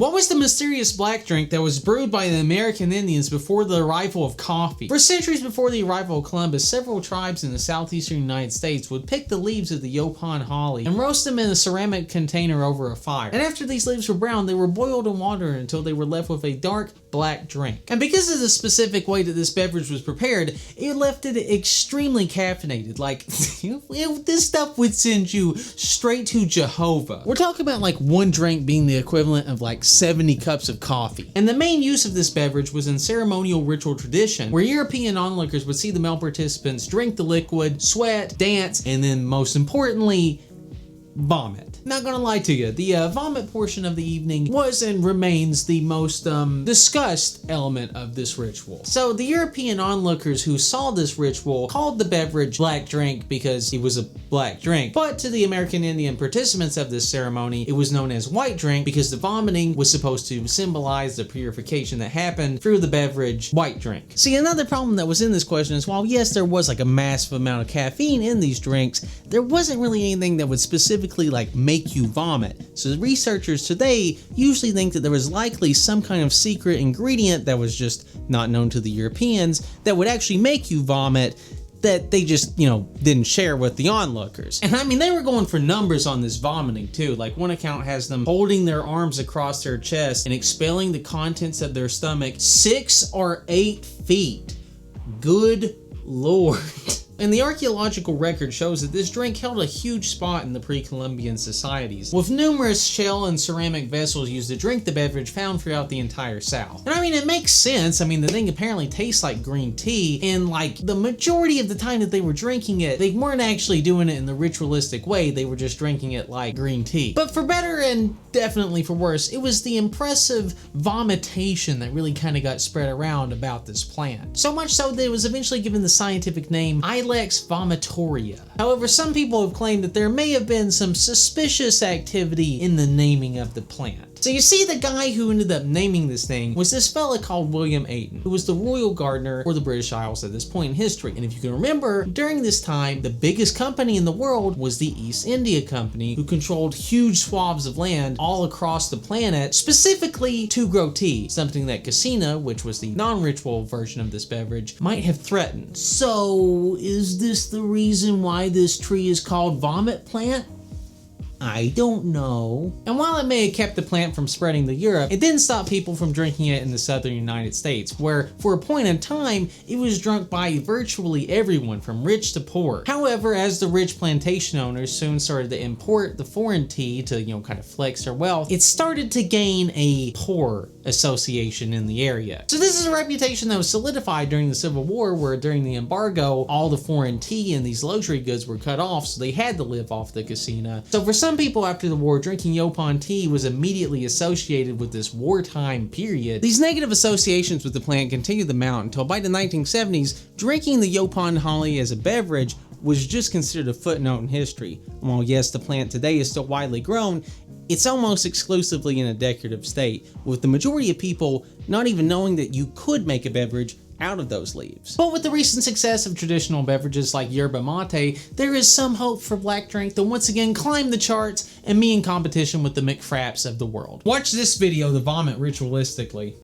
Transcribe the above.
What was the mysterious black drink that was brewed by the American Indians before the arrival of coffee? For centuries before the arrival of Columbus, several tribes in the southeastern United States would pick the leaves of the Yaupon Holly and roast them in a ceramic container over a fire. And after these leaves were brown, they were boiled in water until they were left with a dark black drink. And because of the specific way that this beverage was prepared, it left it extremely caffeinated. Like, this stuff would send you straight to Jehovah. We're talking about like one drink being the equivalent of like 70 cups of coffee. And the main use of this beverage was in ceremonial ritual tradition, where European onlookers would see the male participants drink the liquid, sweat, dance, and then most importantly, vomit. Not gonna lie to you, the vomit portion of the evening was and remains the most discussed element of this ritual. So the European onlookers who saw this ritual called the beverage black drink because it was a black drink, but to the American Indian participants of this ceremony, it was known as white drink because the vomiting was supposed to symbolize the purification that happened through the beverage white drink. See, another problem that was in this question is while yes, there was like a massive amount of caffeine in these drinks, there wasn't really anything that would specifically like make you vomit. So the researchers today usually think that there was likely some kind of secret ingredient that was just not known to the Europeans that would actually make you vomit that they just, didn't share with the onlookers. And I mean, they were going for numbers on this vomiting too. Like one account has them holding their arms across their chest and expelling the contents of their stomach 6 or 8 feet. Good Lord. And the archaeological record shows that this drink held a huge spot in the pre-Columbian societies, with numerous shell and ceramic vessels used to drink the beverage found throughout the entire South. And I mean, it makes sense. I mean, the thing apparently tastes like green tea, and like the majority of the time that they were drinking it, they weren't actually doing it in the ritualistic way, they were just drinking it like green tea. But for better and definitely for worse, it was the impressive vomitation that really kind of got spread around about this plant. So much so that it was eventually given the scientific name Ilex vomitoria. However, some people have claimed that there may have been some suspicious activity in the naming of the plant. So you see, the guy who ended up naming this thing was this fella called William Ayton, who was the royal gardener for the British Isles at this point in history. And if you can remember, during this time, the biggest company in the world was the East India Company, who controlled huge swaths of land all across the planet, specifically to grow tea, something that Cassina, which was the non-ritual version of this beverage, might have threatened. So is this the reason why this tree is called vomit plant? I don't know. And while it may have kept the plant from spreading to Europe, it didn't stop people from drinking it in the southern United States, where for a point in time, it was drunk by virtually everyone from rich to poor. However, as the rich plantation owners soon started to import the foreign tea to, kind of flex their wealth, it started to gain a poor association in the area. So this is a reputation that was solidified during the Civil War, where during the embargo, all the foreign tea and these luxury goods were cut off, so they had to live off the Cassina. So for some people after the war, drinking Yaupon tea was immediately associated with this wartime period. These negative associations with the plant continued to mount until by the 1970s, drinking the Yaupon Holly as a beverage was just considered a footnote in history. While yes, the plant today is still widely grown, it's almost exclusively in a decorative state, with the majority of people not even knowing that you could make a beverage out of those leaves. But with the recent success of traditional beverages like yerba mate, there is some hope for black drink to once again climb the charts and be in competition with the McFraps of the world. Watch this video, The Vomit, ritualistically.